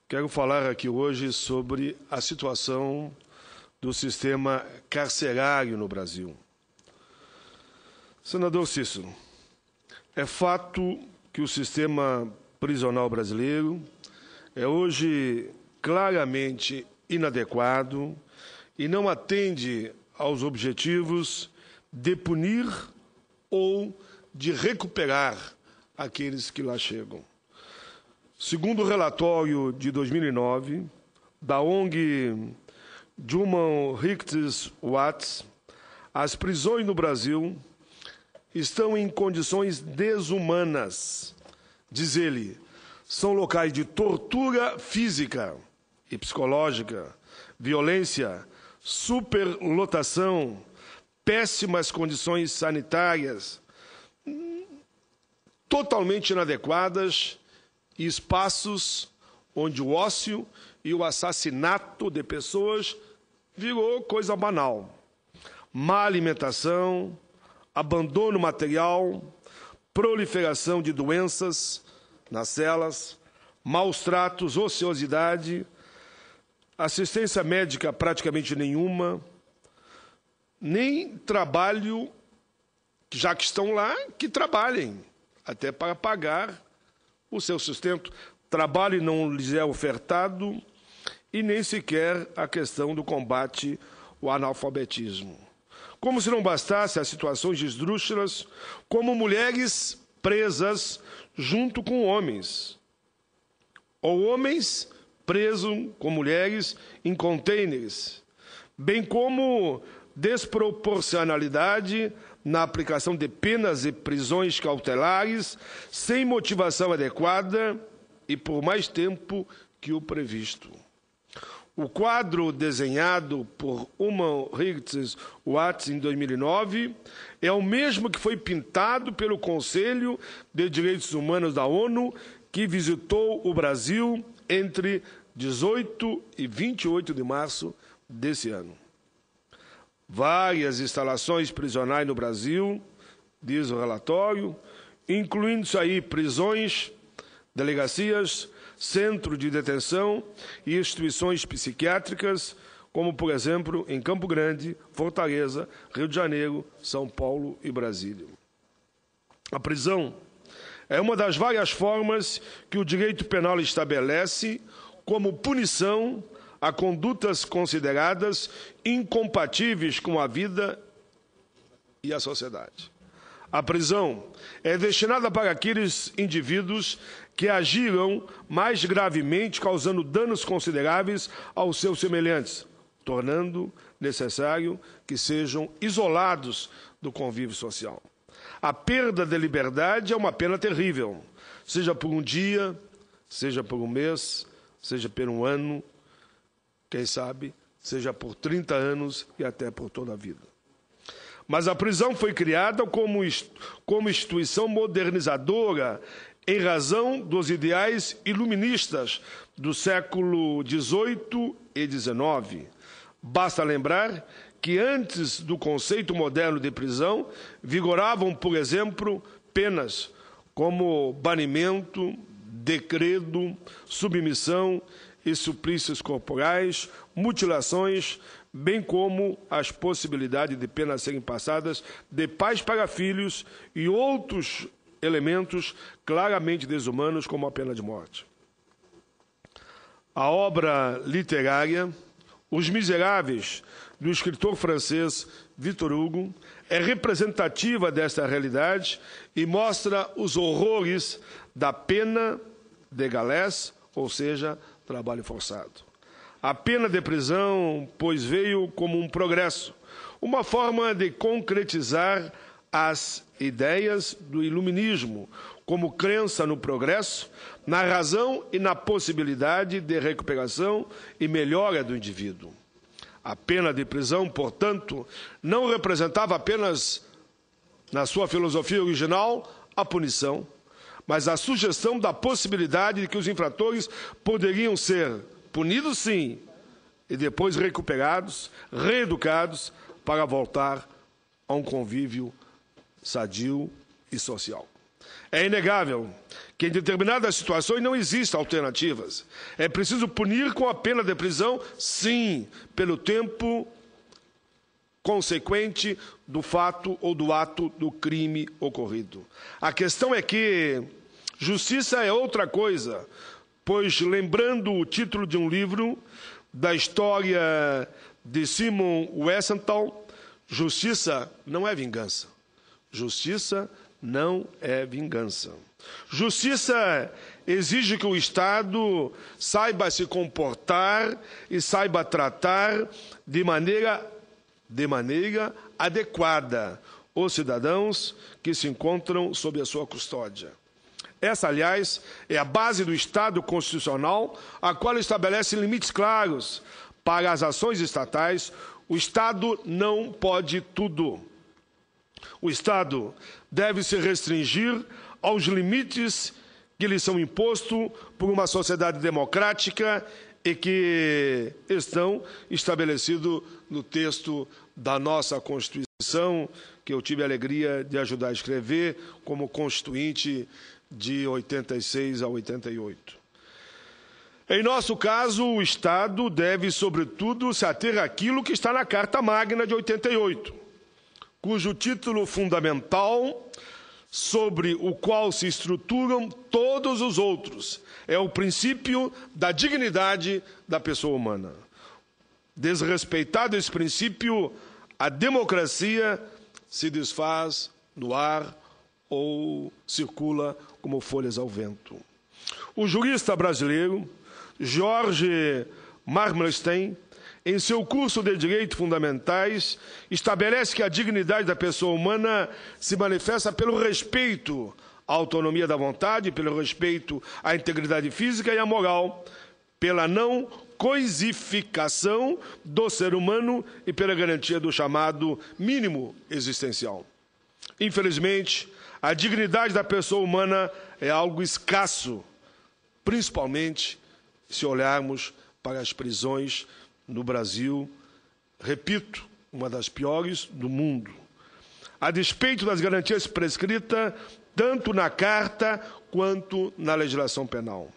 Quero falar aqui hoje sobre a situação do sistema carcerário no Brasil. Senador Cícero, é fato que o sistema prisional brasileiro é hoje claramente inadequado e não atende aos objetivos de punir ou de recuperar aqueles que lá chegam. Segundo o relatório de 2009 da ONG Human Rights Watch, as prisões no Brasil estão em condições desumanas. Diz ele, são locais de tortura física e psicológica, violência, superlotação, péssimas condições sanitárias, totalmente inadequadas, e espaços onde o ócio e o assassinato de pessoas virou coisa banal. Má alimentação, abandono material, proliferação de doenças nas celas, maus tratos, ociosidade, assistência médica praticamente nenhuma, nem trabalho, já que estão lá, que trabalhem, até para pagar o seu sustento. Trabalho não lhes é ofertado e nem sequer a questão do combate ao analfabetismo. Como se não bastasse as situações esdrúxulas, como mulheres presas junto com homens, ou homens presos com mulheres em contêineres, bem como desproporcionalidade na aplicação de penas e prisões cautelares sem motivação adequada e por mais tempo que o previsto. O quadro desenhado por Human Rights Watch em 2009 é o mesmo que foi pintado pelo Conselho de Direitos Humanos da ONU, que visitou o Brasil entre 18 e 28 de março desse ano. Várias instalações prisionais no Brasil, diz o relatório, incluindo-se aí prisões, delegacias, centro de detenção e instituições psiquiátricas, como, por exemplo, em Campo Grande, Fortaleza, Rio de Janeiro, São Paulo e Brasília. A prisão é uma das várias formas que o direito penal estabelece como punição a condutas consideradas incompatíveis com a vida e a sociedade. A prisão é destinada para aqueles indivíduos que agiram mais gravemente, causando danos consideráveis aos seus semelhantes, tornando necessário que sejam isolados do convívio social. A perda de liberdade é uma pena terrível, seja por um dia, seja por um mês, seja por um ano, quem sabe, seja por 30 anos e até por toda a vida. Mas a prisão foi criada como instituição modernizadora em razão dos ideais iluministas do século XVIII e XIX. Basta lembrar que antes do conceito moderno de prisão vigoravam, por exemplo, penas como banimento, degredo, submissão e suplícios corporais, mutilações, bem como as possibilidades de penas serem passadas de pais para filhos e outros elementos claramente desumanos, como a pena de morte. A obra literária Os Miseráveis, do escritor francês Victor Hugo, é representativa desta realidade e mostra os horrores da pena de galés, ou seja, trabalho forçado. A pena de prisão, pois, veio como um progresso, uma forma de concretizar as ideias do iluminismo, como crença no progresso, na razão e na possibilidade de recuperação e melhora do indivíduo. A pena de prisão, portanto, não representava apenas, na sua filosofia original, a punição, mas a sugestão da possibilidade de que os infratores poderiam ser punidos, sim, e depois recuperados, reeducados, para voltar a um convívio sadio e social. É inegável que em determinadas situações não existem alternativas. É preciso punir com a pena de prisão, sim, pelo tempo consequente do fato ou do ato do crime ocorrido. A questão é que justiça é outra coisa, pois, lembrando o título de um livro da história de Simon Wiesenthal, justiça não é vingança. Justiça não é vingança. Justiça exige que o Estado saiba se comportar e saiba tratar de maneira adequada os cidadãos que se encontram sob a sua custódia. Essa, aliás, é a base do Estado constitucional, a qual estabelece limites claros para as ações estatais. O Estado não pode tudo. O Estado deve se restringir aos limites que lhe são impostos por uma sociedade democrática e que estão estabelecidos no texto da nossa Constituição, que eu tive a alegria de ajudar a escrever como constituinte de 86 a 88. Em nosso caso, o Estado deve, sobretudo, se ater àquilo que está na Carta Magna de 88, cujo título fundamental, sobre o qual se estruturam todos os outros, é o princípio da dignidade da pessoa humana. Desrespeitado esse princípio, a democracia se desfaz no ar ou circula como folhas ao vento. O jurista brasileiro Jorge Marmolstein, em seu curso de Direitos Fundamentais, estabelece que a dignidade da pessoa humana se manifesta pelo respeito à autonomia da vontade, pelo respeito à integridade física e à moral, pela não coisificação do ser humano e pela garantia do chamado mínimo existencial. Infelizmente, a dignidade da pessoa humana é algo escasso, principalmente se olharmos para as prisões no Brasil, repito, uma das piores do mundo. A despeito das garantias prescritas, tanto na Carta quanto na legislação penal.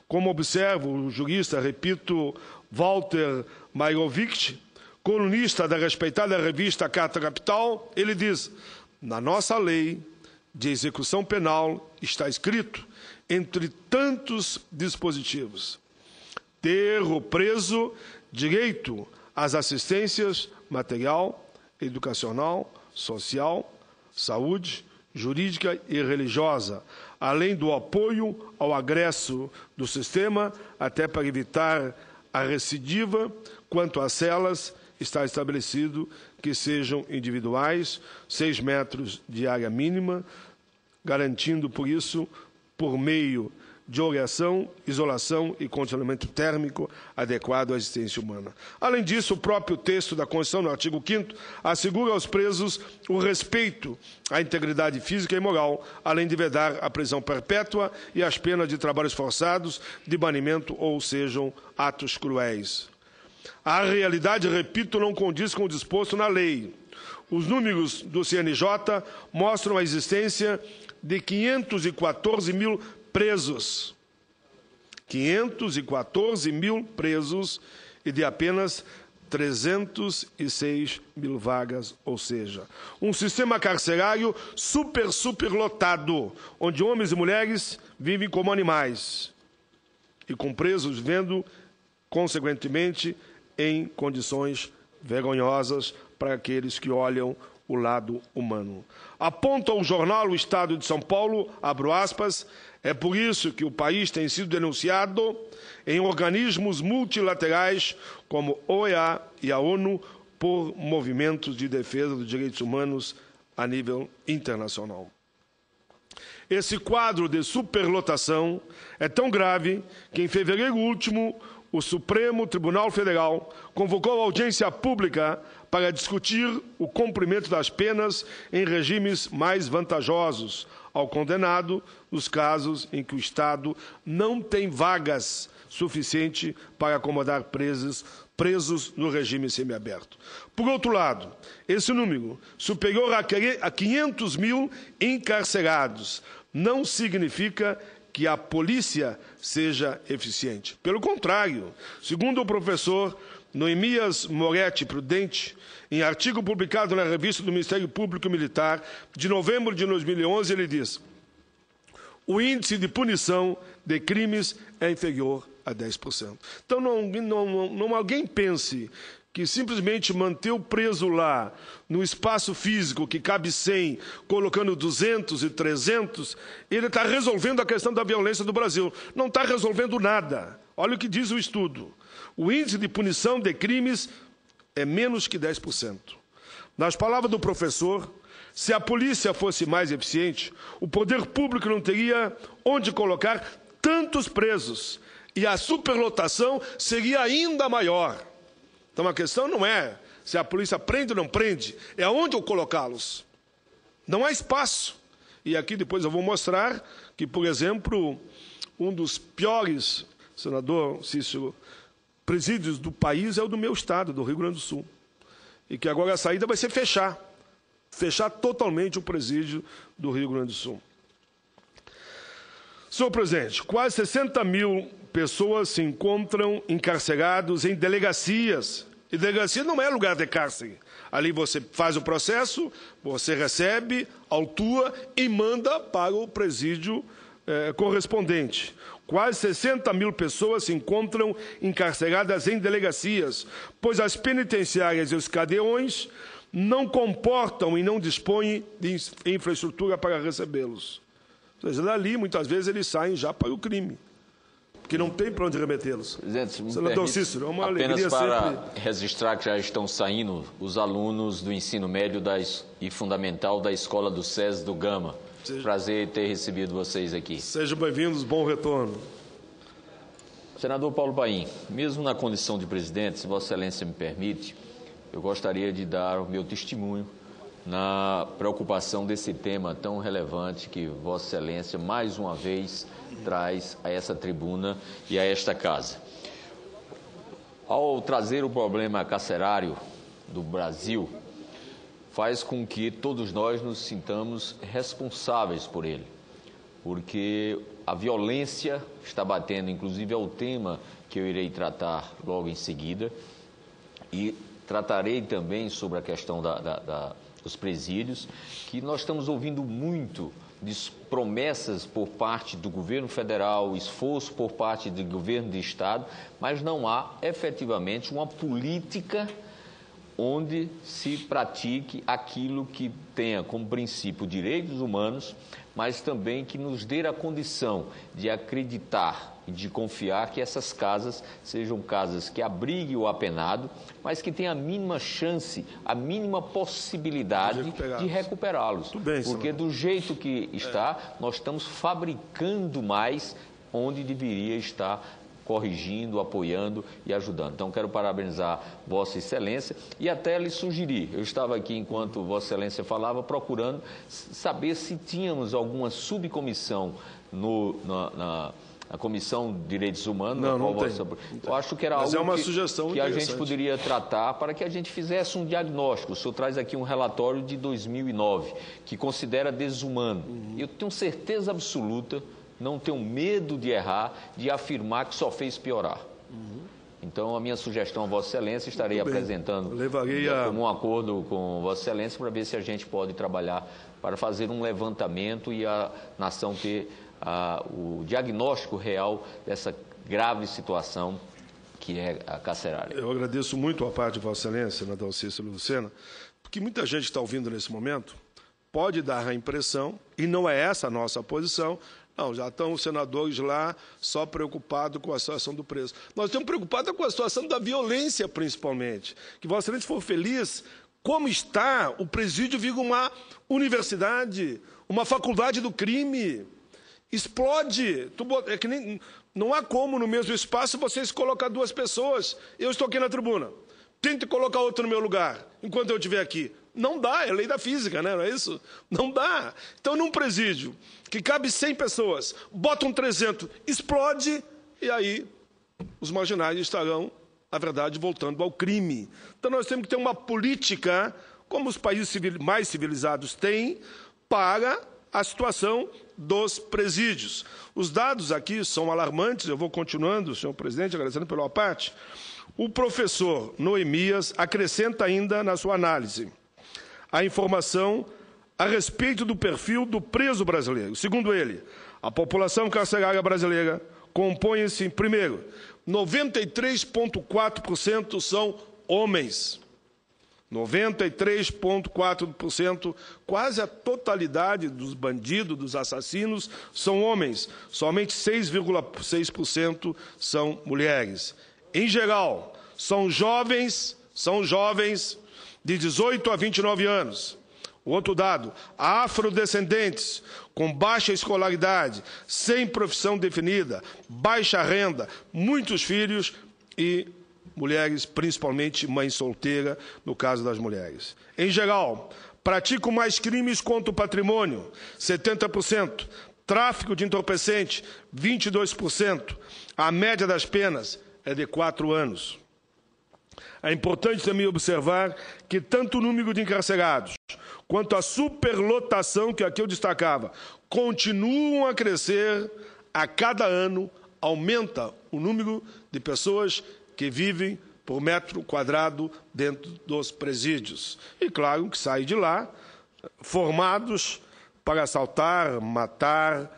Como observa o jurista, repito, Walter Maierovitch, colunista da respeitada revista Carta Capital, ele diz: na nossa lei de execução penal está escrito, entre tantos dispositivos, ter o preso direito às assistências material, educacional, social, saúde, jurídica e religiosa, além do apoio ao agresso do sistema, até para evitar a recidiva. Quanto às celas, está estabelecido que sejam individuais, 6 metros de área mínima, garantindo, por isso, por meio de oração, isolação e condicionamento térmico adequado à existência humana. Além disso, o próprio texto da Constituição, no artigo 5º, assegura aos presos o respeito à integridade física e moral, além de vedar a prisão perpétua e as penas de trabalhos forçados, de banimento ou sejam atos cruéis. A realidade, repito, não condiz com o disposto na lei. Os números do CNJ mostram a existência de 514 mil presos. 514 mil presos e de apenas 306 mil vagas, ou seja, um sistema carcerário superlotado, onde homens e mulheres vivem como animais e com presos vivendo, consequentemente, em condições vergonhosas para aqueles que olham o lado humano. Aponta o jornal O Estado de São Paulo, abro aspas, é por isso que o país tem sido denunciado em organismos multilaterais como OEA e a ONU por movimentos de defesa dos direitos humanos a nível internacional. Esse quadro de superlotação é tão grave que, em fevereiro último, o Supremo Tribunal Federal convocou audiência pública para discutir o cumprimento das penas em regimes mais vantajosos ao condenado nos casos em que o Estado não tem vagas suficientes para acomodar presos no regime semiaberto. Por outro lado, esse número, superior a 500 mil encarcerados, não significa que a polícia seja eficiente. Pelo contrário, segundo o professor Noemias Moretti Prudente, em artigo publicado na revista do Ministério Público Militar, de novembro de 2011, ele diz: o índice de punição de crimes é inferior a 10%. Então, não alguém pense que simplesmente manter o preso lá, no espaço físico que cabe 100, colocando 200 e 300, ele está resolvendo a questão da violência do Brasil. Não está resolvendo nada. Olha o que diz o estudo. O índice de punição de crimes é menos que 10%. Nas palavras do professor, se a polícia fosse mais eficiente, o poder público não teria onde colocar tantos presos e a superlotação seria ainda maior. Então a questão não é se a polícia prende ou não prende, é aonde eu colocá-los. Não há espaço. E aqui depois eu vou mostrar que, por exemplo, um dos piores, senador Cícero, presídios do país é o do meu estado, do Rio Grande do Sul. E que agora a saída vai ser fechar totalmente o presídio do Rio Grande do Sul. Senhor presidente, quase 60 mil pessoas se encontram encarcerados em delegacias. E delegacia não é lugar de cárcere. Ali você faz o processo, você recebe, autua e manda para o presídio correspondente. Quase 60 mil pessoas se encontram encarceradas em delegacias, pois as penitenciárias e os cadeões não comportam e não dispõem de infraestrutura para recebê-los. Ou seja, dali, muitas vezes, eles saem já para o crime, porque não tem para onde remetê-los. Presidente, senador Cícero, é uma alegria apenas para sempre registrar que já estão saindo os alunos do ensino médio e fundamental da Escola do SES do Gama. Prazer ter recebido vocês aqui. Sejam bem-vindos, bom retorno. Senador Paulo Paim, mesmo na condição de presidente, se Vossa Excelência me permite, eu gostaria de dar o meu testemunho na preocupação desse tema tão relevante que Vossa Excelência, mais uma vez, traz a essa tribuna e a esta casa. Ao trazer o problema carcerário do Brasil, faz com que todos nós nos sintamos responsáveis por ele, porque a violência está batendo, inclusive é o tema que eu irei tratar logo em seguida, e tratarei também sobre a questão dos presídios, que nós estamos ouvindo muito de promessas por parte do governo federal, esforço por parte do governo de estado, mas não há efetivamente uma política onde se pratique aquilo que tenha como princípio direitos humanos, mas também que nos dê a condição de acreditar e de confiar que essas casas sejam casas que abriguem o apenado, mas que tenham a mínima chance, a mínima possibilidade de recuperá-los. Porque do jeito que está, nós estamos fabricando mais onde deveria estar corrigindo, apoiando e ajudando. Então, quero parabenizar Vossa Excelência e até lhe sugerir. Eu estava aqui, enquanto Vossa Excelência falava, procurando saber se tínhamos alguma subcomissão na Comissão de Direitos Humanos. Não tem. Eu acho que era algo que a gente poderia tratar para que a gente fizesse um diagnóstico. O senhor traz aqui um relatório de 2009, que considera desumano. Eu tenho certeza absoluta, não tenho medo de errar, de afirmar que só fez piorar. Então, a minha sugestão a Vossa Excelência, estarei apresentando como um acordo com Vossa Excelência para ver se a gente pode trabalhar para fazer um levantamento e a nação ter o diagnóstico real dessa grave situação que é a carcerária. Eu agradeço muito a parte de Vossa Excelência, senador Cícero Lucena, porque muita gente está ouvindo nesse momento, pode dar a impressão, e não é essa a nossa posição, não, já estão os senadores lá só preocupados com a situação do preso. Nós estamos preocupados com a situação da violência, principalmente. Que Vossa Excelência for feliz, como está, o presídio vira uma universidade, uma faculdade do crime. Explode. É que não há como, no mesmo espaço, vocês colocar duas pessoas. Eu estou aqui na tribuna. Tente colocar outro no meu lugar, enquanto eu estiver aqui. Não dá, é lei da física, né? Não é isso? Não dá. Então, num presídio que cabe 100 pessoas, botam 300, explode, e aí os marginais estarão, na verdade, voltando ao crime. Então, nós temos que ter uma política, como os países mais civilizados têm, para a situação dos presídios. Os dados aqui são alarmantes, eu vou continuando, senhor presidente, agradecendo pela parte. O professor Noemias acrescenta ainda na sua análise a informação a respeito do perfil do preso brasileiro. Segundo ele, a população carcerária brasileira compõe-se, primeiro, 93,4% são homens. 93,4%, quase a totalidade dos bandidos, dos assassinos, são homens. Somente 6,6% são mulheres. Em geral, são jovens de 18 a 29 anos. O outro dado, afrodescendentes, com baixa escolaridade, sem profissão definida, baixa renda, muitos filhos e mulheres, principalmente mãe solteira, no caso das mulheres. Em geral, praticam mais crimes contra o patrimônio, 70%, tráfico de entorpecente, 22%. A média das penas é de 4 anos. É importante também observar que tanto o número de encarcerados quanto a superlotação, que aqui eu destacava, continuam a crescer a cada ano, aumenta o número de pessoas que vivem por metro quadrado dentro dos presídios. E, claro, que saem de lá formados para assaltar, matar,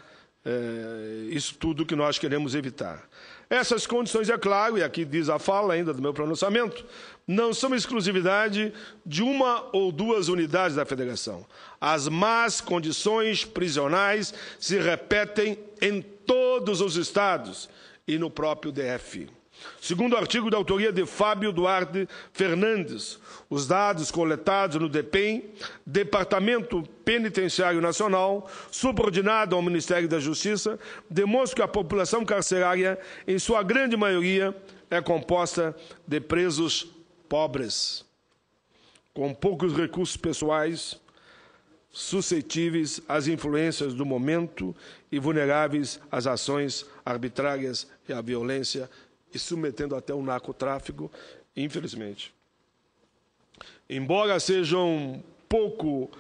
isso tudo que nós queremos evitar. Essas condições, é claro, e aqui diz a fala ainda do meu pronunciamento, não são exclusividade de uma ou duas unidades da Federação. As más condições prisionais se repetem em todos os estados e no próprio DF. Segundo o artigo da autoria de Fábio Duarte Fernandes, os dados coletados no DEPEN, Departamento Penitenciário Nacional, subordinado ao Ministério da Justiça, demonstram que a população carcerária, em sua grande maioria, é composta de presos pobres, com poucos recursos pessoais, suscetíveis às influências do momento e vulneráveis às ações arbitrárias e à violência, e submetendo até o narcotráfico, infelizmente. Embora sejam pouco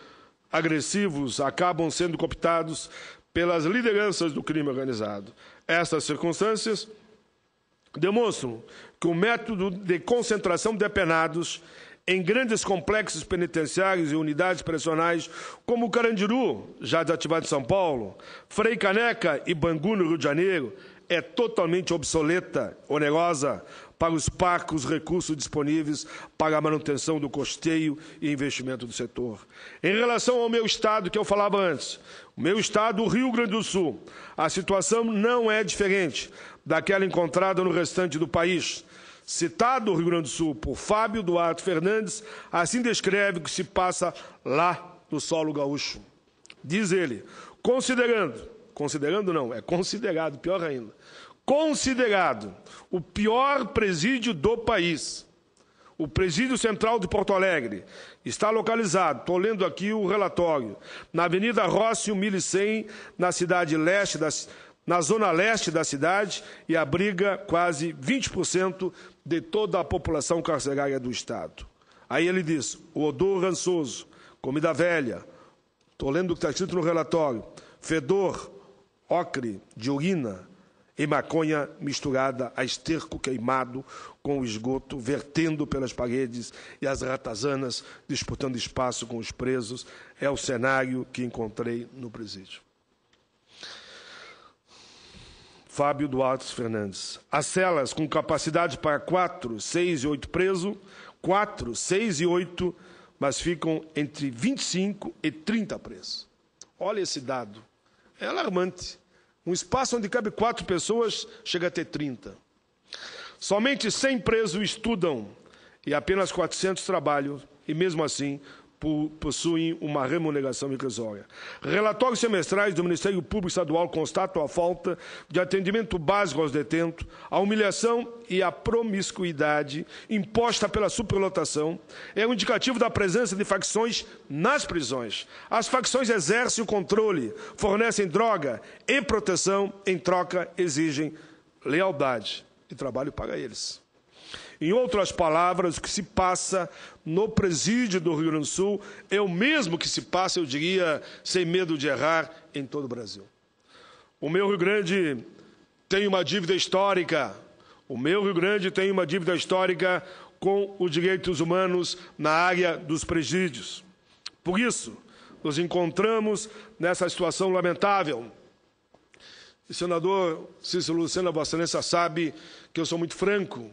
agressivos, acabam sendo cooptados pelas lideranças do crime organizado. Estas circunstâncias demonstram que o método de concentração de apenados em grandes complexos penitenciários e unidades prisionais, como o Carandiru, já desativado em São Paulo, Frei Caneca e Bangu, no Rio de Janeiro, é totalmente obsoleta, onerosa, para os parcos recursos disponíveis para a manutenção do custeio e investimento do setor. Em relação ao meu estado, que eu falava antes, o meu estado, o Rio Grande do Sul, a situação não é diferente daquela encontrada no restante do país. Citado o Rio Grande do Sul por Fábio Duarte Fernandes, assim descreve o que se passa lá no solo gaúcho. Diz ele, considerado, pior ainda, considerado o pior presídio do país, o Presídio Central de Porto Alegre, está localizado, estou lendo aqui o relatório, na Avenida Rócio 1100, na zona leste da cidade, e abriga quase 20% de toda a população carcerária do Estado. Aí ele diz, o odor rançoso, comida velha, estou lendo o que está escrito no relatório, fedor, ocre de urina e maconha misturada a esterco queimado com o esgoto, vertendo pelas paredes e as ratazanas disputando espaço com os presos, é o cenário que encontrei no presídio. Fábio Duarte Fernandes. As celas com capacidade para 4, 6 e 8 presos, 4, 6 e 8, mas ficam entre 25 e 30 presos. Olha esse dado. É alarmante. Um espaço onde cabe 4 pessoas chega a ter 30. Somente 100 presos estudam e apenas 400 trabalham, e mesmo assim possuem uma remuneração irrisória. Relatórios semestrais do Ministério Público Estadual constatam a falta de atendimento básico aos detentos, a humilhação e a promiscuidade imposta pela superlotação é um indicativo da presença de facções nas prisões. As facções exercem o controle, fornecem droga e proteção, em troca exigem lealdade e trabalho para eles. Em outras palavras, o que se passa no presídio do Rio Grande do Sul é o mesmo que se passa, eu diria, sem medo de errar, em todo o Brasil. O meu Rio Grande tem uma dívida histórica. O meu Rio Grande tem uma dívida histórica com os direitos humanos na área dos presídios. Por isso, nos encontramos nessa situação lamentável. O senador Cícero Lucena, Vossa Excelência, sabe que eu sou muito franco.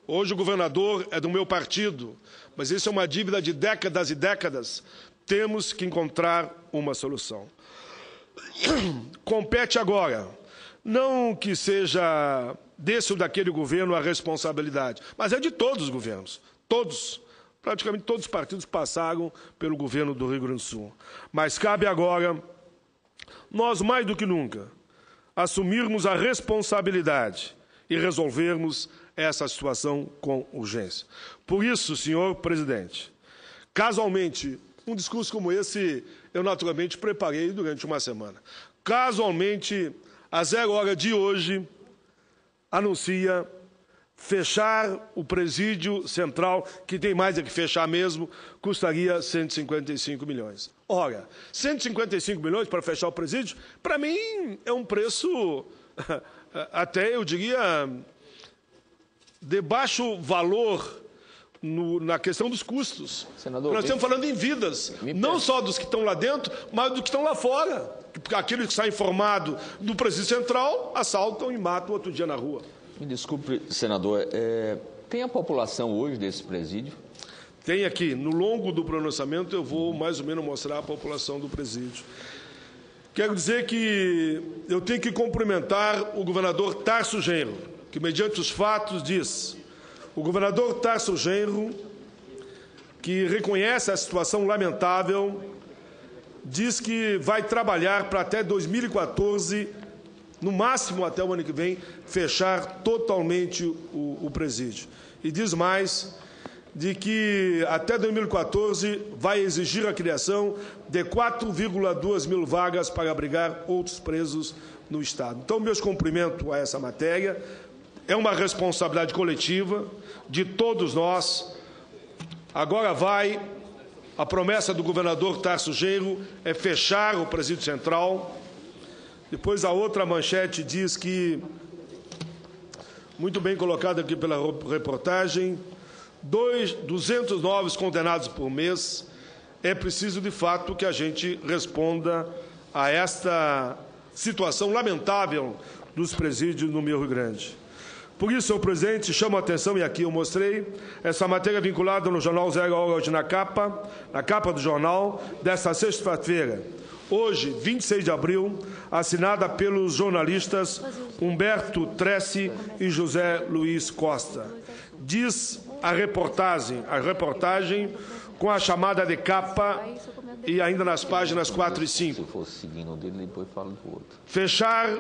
Hoje o governador é do meu partido, mas isso é uma dívida de décadas e décadas. Temos que encontrar uma solução. Compete agora, não que seja desse ou daquele governo a responsabilidade, mas é de todos os governos, todos. Praticamente todos os partidos passaram pelo governo do Rio Grande do Sul. Mas cabe agora, nós mais do que nunca, assumirmos a responsabilidade e resolvermos essa situação com urgência. Por isso, senhor presidente, casualmente, um discurso como esse eu naturalmente preparei durante uma semana. Casualmente, a 0 hora de hoje, anuncia fechar o presídio central, que tem mais é que fechar mesmo, custaria 155 milhões. Ora, 155 milhões para fechar o presídio, para mim é um preço, até eu diria, de baixo valor na questão dos custos. Senador, nós estamos falando em vidas, não só dos que estão lá dentro, mas dos que estão lá fora. Porque aqueles que saem informados do presídio central assaltam e matam outro dia na rua. Me desculpe, senador, tem a população hoje desse presídio? Tem aqui. No longo do pronunciamento eu vou mais ou menos mostrar a população do presídio. Quero dizer que eu tenho que cumprimentar o governador Tarso Genro, que, mediante os fatos, diz: o governador Tarso Genro, que reconhece a situação lamentável, diz que vai trabalhar para até 2014, no máximo até o ano que vem, fechar totalmente o presídio. E diz mais, de que até 2014 vai exigir a criação de 4,2 mil vagas para abrigar outros presos no Estado. Então, meus cumprimentos a essa matéria. É uma responsabilidade coletiva de todos nós. Agora a promessa do governador Tarso Genro é fechar o presídio central. Depois a outra manchete diz que, muito bem colocada aqui pela reportagem, 200 novos condenados por mês. É preciso, de fato, que a gente responda a esta situação lamentável dos presídios no meu Rio Grande. Por isso, senhor presidente, chamo a atenção, e aqui eu mostrei, essa matéria vinculada no jornal 0 Hora hoje na capa do jornal, desta sexta-feira, hoje, 26 de abril, assinada pelos jornalistas Humberto Tressi e José Luiz Costa. Diz a reportagem com a chamada de capa e ainda nas páginas 4 e 5. Se fosse seguindo dele, depois fala do outro. Fechar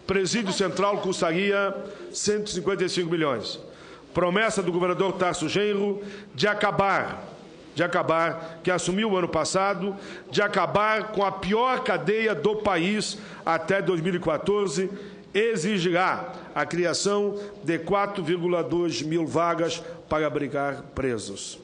presídio central custaria 155 milhões. Promessa do governador Tarso Genro de acabar, que assumiu o ano passado, de acabar com a pior cadeia do país até 2014, exigirá a criação de 4,2 mil vagas para abrigar presos.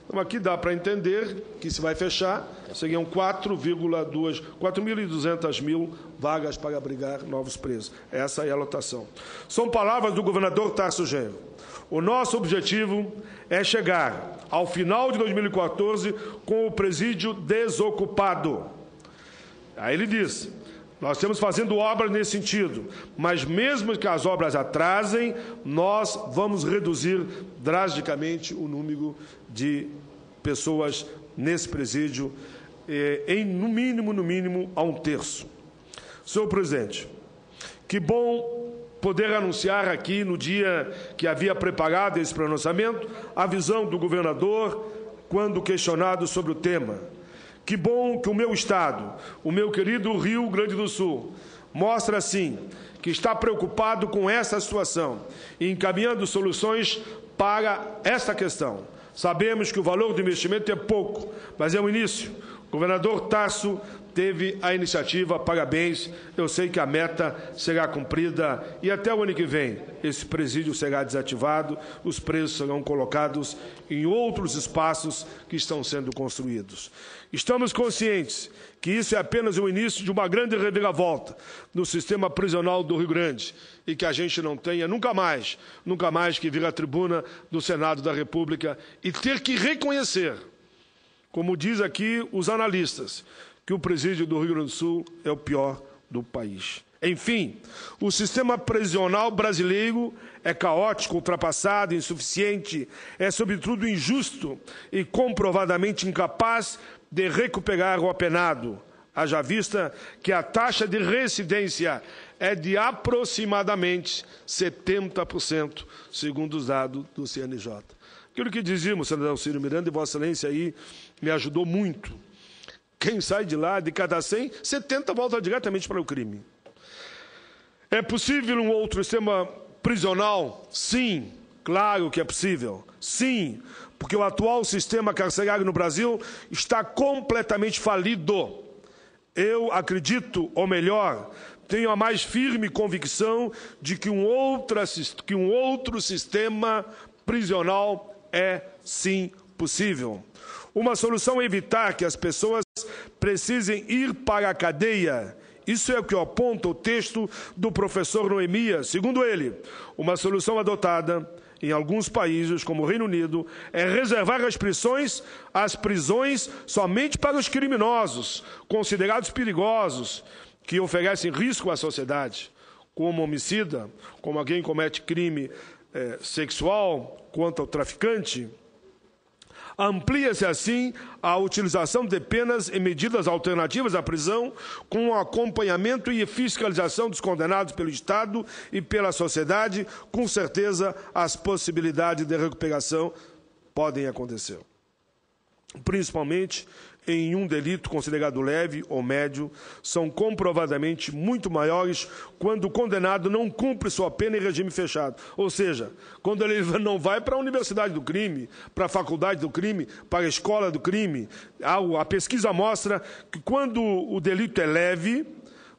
Então, aqui dá para entender que se vai fechar, seriam 4.200 mil vagas para abrigar novos presos. Essa é a lotação. São palavras do governador Tarso Genro. O nosso objetivo é chegar ao final de 2014 com o presídio desocupado. Aí ele diz: nós estamos fazendo obras nesse sentido, mas mesmo que as obras atrasem, nós vamos reduzir drasticamente o número de pessoas nesse presídio, no mínimo, a 1/3. Senhor presidente, que bom poder anunciar aqui, no dia que havia preparado esse pronunciamento, a visão do governador quando questionado sobre o tema. Que bom que o meu Estado, o meu querido Rio Grande do Sul, mostra, assim, que está preocupado com essa situação e encaminhando soluções para esta questão. Sabemos que o valor do investimento é pouco, mas é um início. O governador Tasso teve a iniciativa, parabéns. Eu sei que a meta será cumprida e até o ano que vem esse presídio será desativado, os presos serão colocados em outros espaços que estão sendo construídos. Estamos conscientes que isso é apenas o início de uma grande reviravolta no sistema prisional do Rio Grande e que a gente não tenha nunca mais que vir à tribuna do Senado da República e ter que reconhecer, como diz aqui os analistas, que o presídio do Rio Grande do Sul é o pior do país. Enfim, o sistema prisional brasileiro é caótico, ultrapassado, insuficiente, é sobretudo injusto e comprovadamente incapaz de recuperar o apenado, haja vista que a taxa de reincidência é de aproximadamente 70%, segundo os dados do CNJ. Aquilo que dizíamos, senador Ciro Miranda, e Vossa Excelência aí me ajudou muito. Quem sai de lá, de cada 100, 70 volta diretamente para o crime. É possível um outro sistema prisional? Sim, claro que é possível. Sim, porque o atual sistema carcerário no Brasil está completamente falido. Eu acredito, ou melhor, tenho a mais firme convicção de que um outro sistema prisional é, sim, possível. Uma solução é evitar que as pessoas precisem ir para a cadeia. Isso é o que aponta o texto do professor Noemias. Segundo ele, uma solução adotada em alguns países, como o Reino Unido, é reservar as prisões somente para os criminosos, considerados perigosos, que oferecem risco à sociedade, como homicida, como alguém que comete crime sexual contra o traficante. Amplia-se, assim, a utilização de penas e medidas alternativas à prisão, com o acompanhamento e fiscalização dos condenados pelo Estado e pela sociedade. Com certeza, as possibilidades de recuperação podem acontecer. Principalmente em um delito considerado leve ou médio, são comprovadamente muito maiores quando o condenado não cumpre sua pena em regime fechado. Ou seja, quando ele não vai para a universidade do crime, para a faculdade do crime, para a escola do crime. A pesquisa mostra que quando o delito é leve,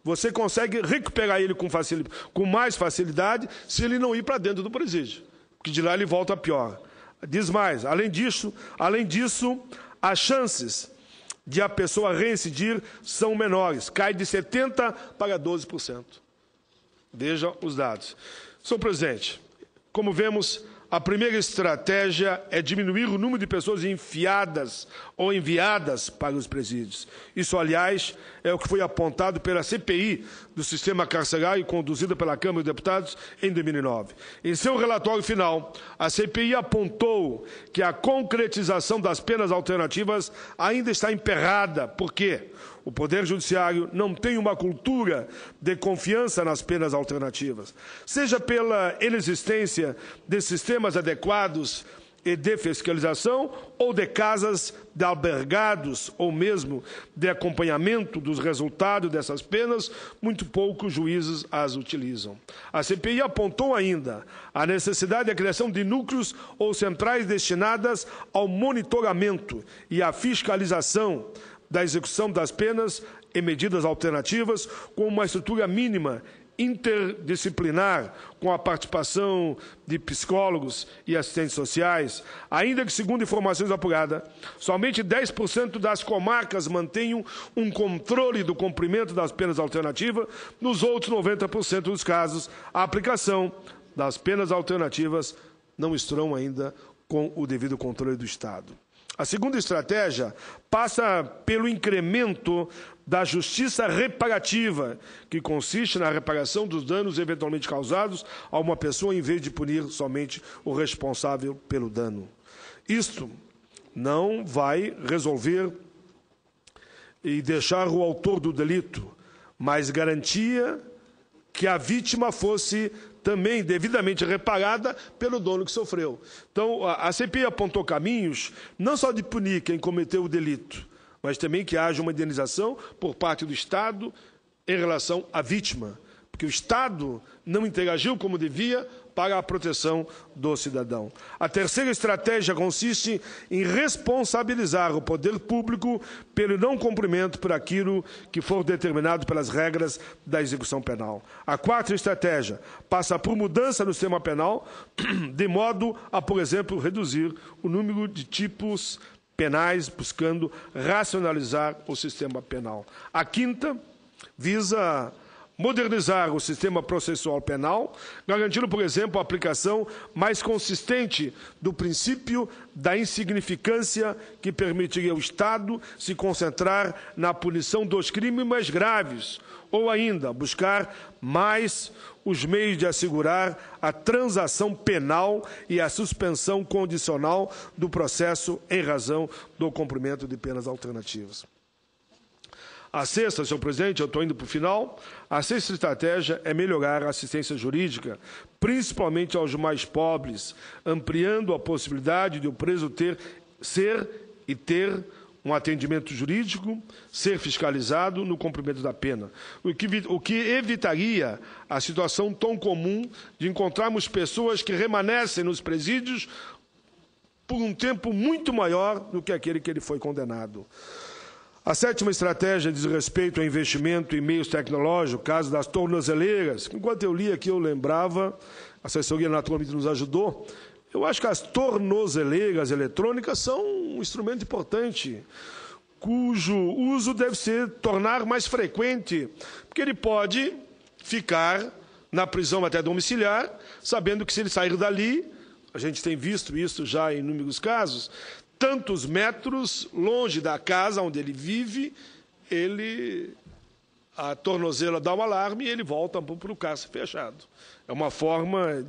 você consegue recuperar ele com mais facilidade se ele não ir para dentro do presídio, porque de lá ele volta pior. Diz mais, além disso, as chances de a pessoa reincidir são menores, cai de 70% para 12%. Veja os dados. Senhor presidente, como vemos, a primeira estratégia é diminuir o número de pessoas enfiadas ou enviadas para os presídios. Isso, aliás, é o que foi apontado pela CPI do sistema carcerário, conduzida pela Câmara dos Deputados em 2009. Em seu relatório final, a CPI apontou que a concretização das penas alternativas ainda está emperrada. Por quê? O Poder Judiciário não tem uma cultura de confiança nas penas alternativas, seja pela inexistência de sistemas adequados e de fiscalização, ou de casas de albergados, ou mesmo de acompanhamento dos resultados dessas penas, muito poucos juízes as utilizam. A CPI apontou ainda a necessidade da criação de núcleos ou centrais destinadas ao monitoramento e à fiscalização da execução das penas e medidas alternativas, com uma estrutura mínima interdisciplinar, com a participação de psicólogos e assistentes sociais, ainda que, segundo informações apuradas, somente 10% das comarcas mantenham um controle do cumprimento das penas alternativas. Nos outros 90% dos casos, a aplicação das penas alternativas não estão ainda com o devido controle do Estado. A segunda estratégia passa pelo incremento da justiça reparativa, que consiste na reparação dos danos eventualmente causados a uma pessoa, em vez de punir somente o responsável pelo dano. Isto não vai resolver e deixar o autor do delito, mas garantia que a vítima fosse também devidamente reparada pelo dono que sofreu. Então, a CPI apontou caminhos não só de punir quem cometeu o delito, mas também que haja uma indenização por parte do Estado em relação à vítima, porque o Estado não interagiu como devia para a proteção do cidadão. A terceira estratégia consiste em responsabilizar o poder público pelo não cumprimento por aquilo que for determinado pelas regras da execução penal. A quarta estratégia passa por mudança no sistema penal, de modo a, por exemplo, reduzir o número de tipos penais, buscando racionalizar o sistema penal. A quinta visa modernizar o sistema processual penal, garantindo, por exemplo, a aplicação mais consistente do princípio da insignificância, que permitiria ao Estado se concentrar na punição dos crimes mais graves, ou ainda buscar mais os meios de assegurar a transação penal e a suspensão condicional do processo em razão do cumprimento de penas alternativas. A sexta, senhor presidente, eu estou indo para o final, a sexta estratégia é melhorar a assistência jurídica, principalmente aos mais pobres, ampliando a possibilidade de o preso ter um atendimento jurídico, ser fiscalizado no cumprimento da pena, o que evitaria a situação tão comum de encontrarmos pessoas que remanescem nos presídios por um tempo muito maior do que aquele que ele foi condenado. A sétima estratégia diz respeito ao investimento em meios tecnológicos, caso das tornozeleiras. Enquanto eu li aqui, eu lembrava, a assessoria naturalmente nos ajudou, eu acho que as tornozeleiras eletrônicas são um instrumento importante, cujo uso deve se tornar mais frequente, porque ele pode ficar na prisão até domiciliar, sabendo que se ele sair dali, a gente tem visto isso já em inúmeros casos, tantos metros longe da casa onde ele vive, a tornozela dá um alarme e ele volta para o cárcere fechado. É uma forma,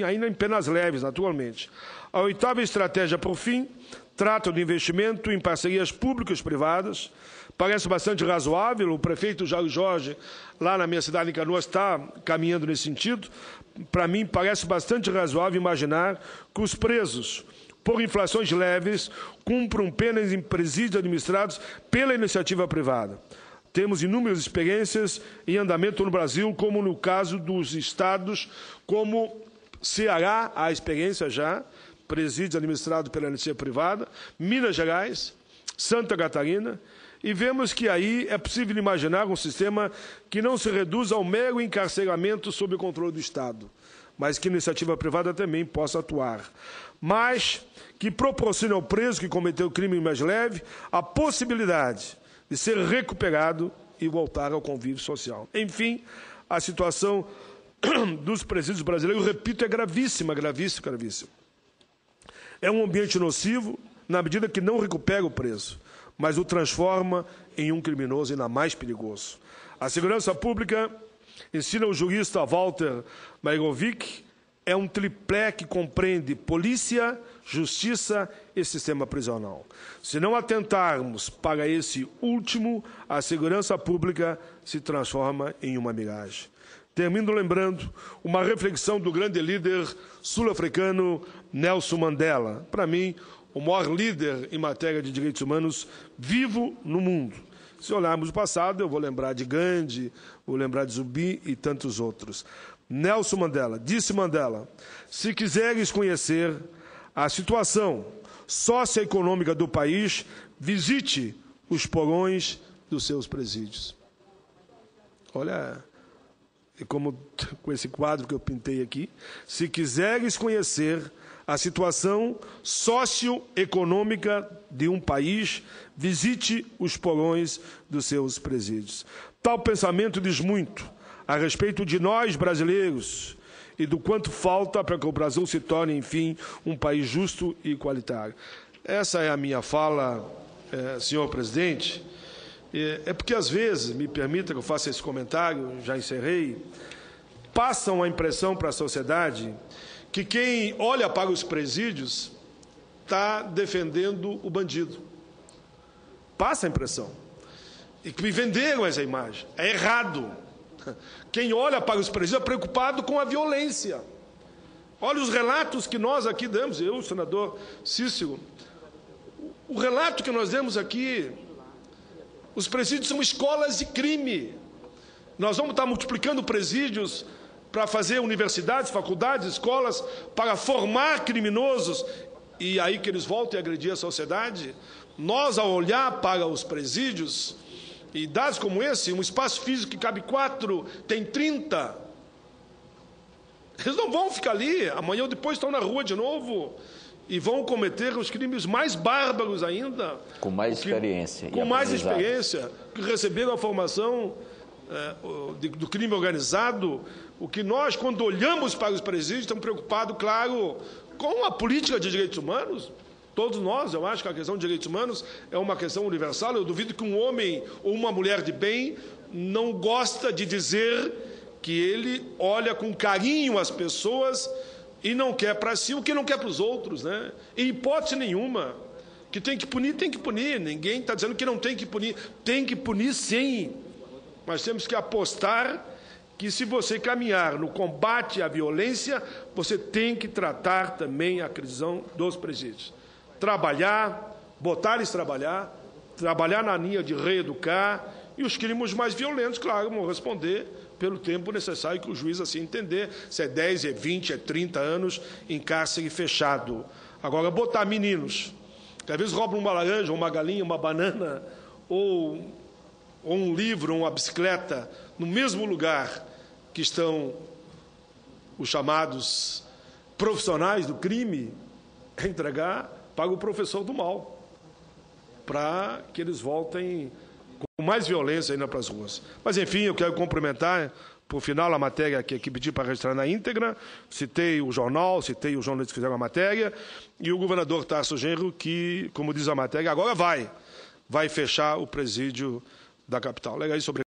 ainda em penas leves, naturalmente. A oitava estratégia, por fim, trata do investimento em parcerias públicas e privadas. Parece bastante razoável, o prefeito Jair Jorge, lá na minha cidade, em Canoas, está caminhando nesse sentido. Para mim, parece bastante razoável imaginar que os presos, por infrações leves, cumpram penas em presídios administrados pela iniciativa privada. Temos inúmeras experiências em andamento no Brasil, como no caso dos estados como Ceará, há experiência já, presídios administrados pela iniciativa privada, Minas Gerais, Santa Catarina, e vemos que aí é possível imaginar um sistema que não se reduz ao mero encarceramento sob o controle do Estado, mas que a iniciativa privada também possa atuar, mas que proporcione ao preso que cometeu o crime mais leve a possibilidade de ser recuperado e voltar ao convívio social. Enfim, a situação dos presídios brasileiros, repito, é gravíssima, gravíssima, gravíssima. É um ambiente nocivo na medida que não recupera o preso, mas o transforma em um criminoso ainda mais perigoso. A segurança pública, ensina o jurista Walter Mairovic, é um tripé que compreende polícia, justiça e sistema prisional. Se não atentarmos para esse último, a segurança pública se transforma em uma miragem. Termino lembrando uma reflexão do grande líder sul-africano Nelson Mandela. Para mim, o maior líder em matéria de direitos humanos vivo no mundo. Se olharmos o passado, eu vou lembrar de Gandhi, vou lembrar de Zumbi e tantos outros. Nelson Mandela, disse Mandela, se quiseres conhecer a situação socioeconômica do país, visite os porões dos seus presídios. Olha, como com esse quadro que eu pintei aqui, se quiseres conhecer a situação socioeconômica de um país, visite os porões dos seus presídios. Tal pensamento diz muito a respeito de nós, brasileiros, e do quanto falta para que o Brasil se torne, enfim, um país justo e igualitário. Essa é a minha fala, senhor presidente. É porque, às vezes, me permita que eu faça esse comentário, já encerrei, passam a impressão para a sociedade que quem olha para os presídios está defendendo o bandido. Passa a impressão. E que me venderam essa imagem. É errado. Quem olha para os presídios é preocupado com a violência. Olha os relatos que nós aqui damos, eu, o senador Cícero, o relato que nós demos aqui, os presídios são escolas de crime. Nós vamos estar multiplicando presídios para fazer universidades, faculdades, escolas, para formar criminosos, e aí que eles voltem a agredir a sociedade. Nós, ao olhar para os presídios, e dados como esse, um espaço físico que cabe 4, tem 30, eles não vão ficar ali, amanhã ou depois estão na rua de novo, e vão cometer os crimes mais bárbaros ainda. Com mais experiência. Com mais experiência, que receberam a formação do crime organizado. O que nós, quando olhamos para os presídios, estamos preocupados, claro, com a política de direitos humanos. Todos nós, eu acho que a questão de direitos humanos é uma questão universal. Eu duvido que um homem ou uma mulher de bem não gosta de dizer que ele olha com carinho as pessoas e não quer para si o que não quer para os outros, né? Em hipótese nenhuma. Que tem que punir, tem que punir. Ninguém está dizendo que não tem que punir. Tem que punir, sim. Mas temos que apostar que, se você caminhar no combate à violência, você tem que tratar também a questão dos presídios. Trabalhar, botar eles trabalhar na linha de reeducar, e os crimes mais violentos, claro, vão responder pelo tempo necessário que o juiz assim entender, se é 10, é 20, é 30 anos em cárcere fechado. Agora, botar meninos, que às vezes roubam uma laranja, uma galinha, uma banana, ou um livro, ou uma bicicleta, no mesmo lugar que estão os chamados profissionais do crime, entregar para o professor do mal, para que eles voltem com mais violência ainda para as ruas. Mas, enfim, eu quero cumprimentar, por final, a matéria que aqui pedi para registrar na íntegra. Citei o jornal, citei os jornalistas que fizeram a matéria, e o governador Tarso Genro, que, como diz a matéria, agora vai fechar o presídio da capital. Legal, isso.